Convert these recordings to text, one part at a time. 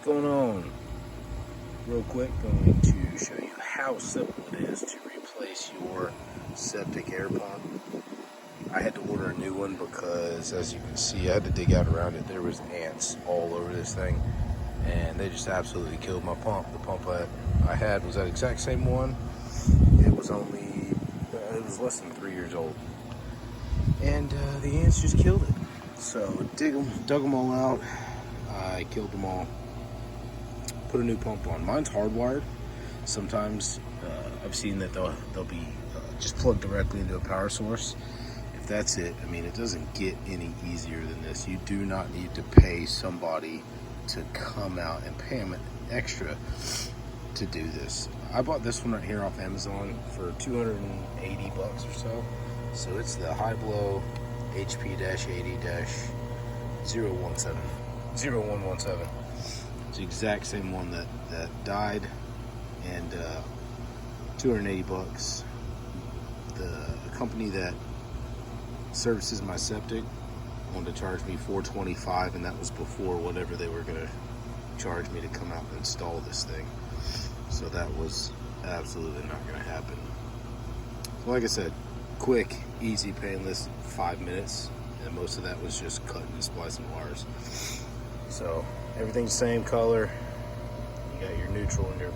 going on? Real quick, going to show you how simple it is to replace your septic air pump. I had to order a new one because, as you can see, I had to dig out around it. There was ants all over this thing, and they just absolutely killed my pump. The pump I had was that exact same one. It was less than 3 years old, and the ants just killed it. So dug them all out. I killed them all. Put a new pump on. Mine's hardwired. Sometimes I've seen that they'll be just plugged directly into a power source. If that's it, I mean, it doesn't get any easier than this. You do not need to pay somebody to come out and pay them extra to do this. I bought this one right here off Amazon for $280 or so. So it's the high blow HP-80-0117. It's the exact same one that died, and $280. The company that services my septic wanted to charge me $425, and that was before whatever they were going to charge me to come out and install this thing. So that was absolutely not going to happen. So like I said, quick, easy, painless, 5 minutes, and most of that was just cutting and splicing wires. So everything's same color. You got your neutral and your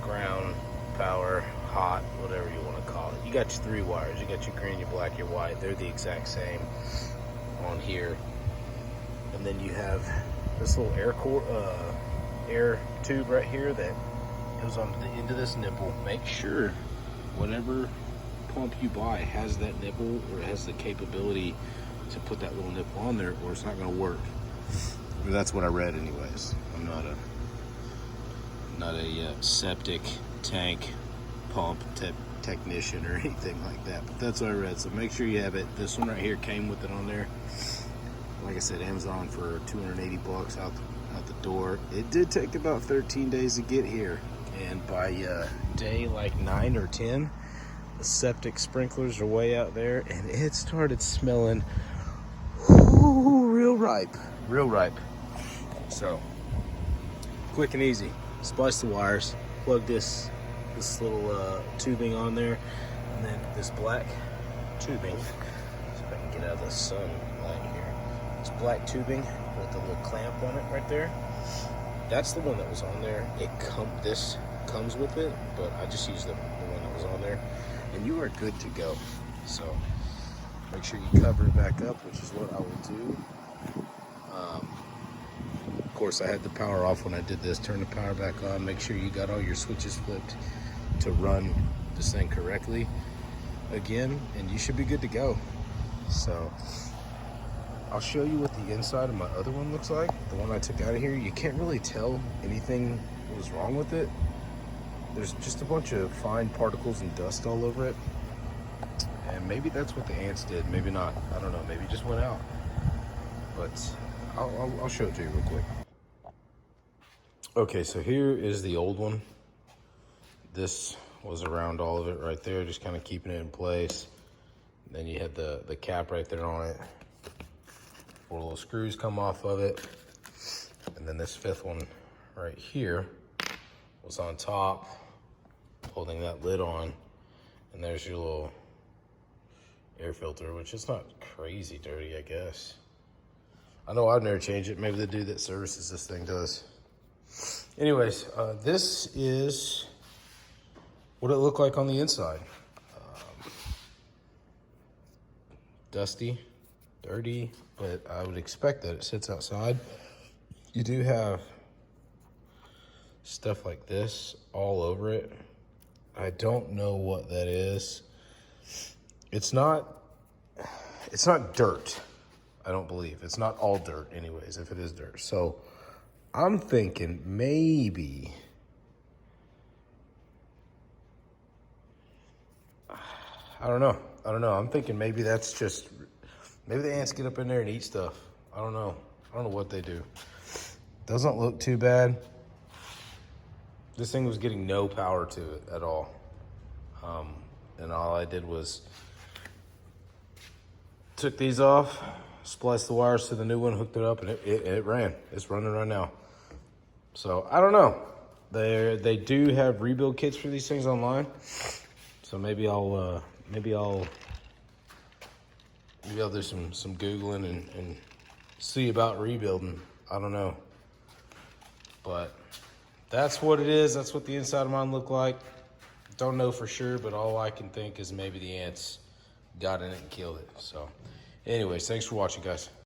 ground, power, hot, whatever you want to call it. You got your 3 wires. You got your green, your black, your white. They're the exact same on here. And then you have this little air tube right here that goes on the end of this nipple. Make sure whatever pump you buy has that nipple, or has the capability to put that little nipple on there, or it's not going to work. That's what I read anyways. I'm not a septic tank pump technician or anything like that, but that's what I read. So make sure you have it. This one right here came with it on there. Like I said, Amazon for $280 out the door. It did take about 13 days to get here, and by day like 9 or 10, the septic sprinklers are way out there, and it started smelling real ripe. So quick and easy. Splice the wires, plug this little tubing on there, and then this black tubing. See if I can get out of the sunlight here. This black tubing with the little clamp on it right there. That's the one that was on there. This comes with it, but I just used the one that was on there, and you are good to go. So make sure you cover it back up, which is what I will do. Of course, I had the power off when I did this. Turn the power back on. Make sure you got all your switches flipped to run this thing correctly again, and you should be good to go. So I'll show you what the inside of my other one looks like. The one I took out of here, you can't really tell anything was wrong with it. There's just a bunch of fine particles and dust all over it. And maybe that's what the ants did, maybe not. I don't know, maybe it just went out. But I'll show it to you real quick. Okay, so here is the old one. This was around all of it right there, just kind of keeping it in place. And then you had the cap right there on it. 4 little screws come off of it. And then this 5th one right here was on top, holding that lid on. And there's your little air filter, which is not crazy dirty, I guess. I know I've never changed it. Maybe the dude that services this thing does. Anyways, this is what it looked like on the inside. Dusty, dirty, but I would expect that it sits outside. You do have stuff like this all over it. I don't know what that is. It's not dirt, I don't believe. It's not all dirt anyways, if it is dirt. So I'm thinking maybe, I don't know. I'm thinking maybe that's just, maybe the ants get up in there and eat stuff. I don't know what they do. Doesn't look too bad. This thing was getting no power to it at all. And all I did was took these off, spliced the wires to the new one, hooked it up, and it ran. It's running right now. So I don't know. They do have rebuild kits for these things online. So maybe I'll do some Googling and see about rebuilding. I don't know. But that's what it is. That's what the inside of mine looked like. Don't know for sure, but all I can think is maybe the ants got in it and killed it. So anyways, thanks for watching, guys.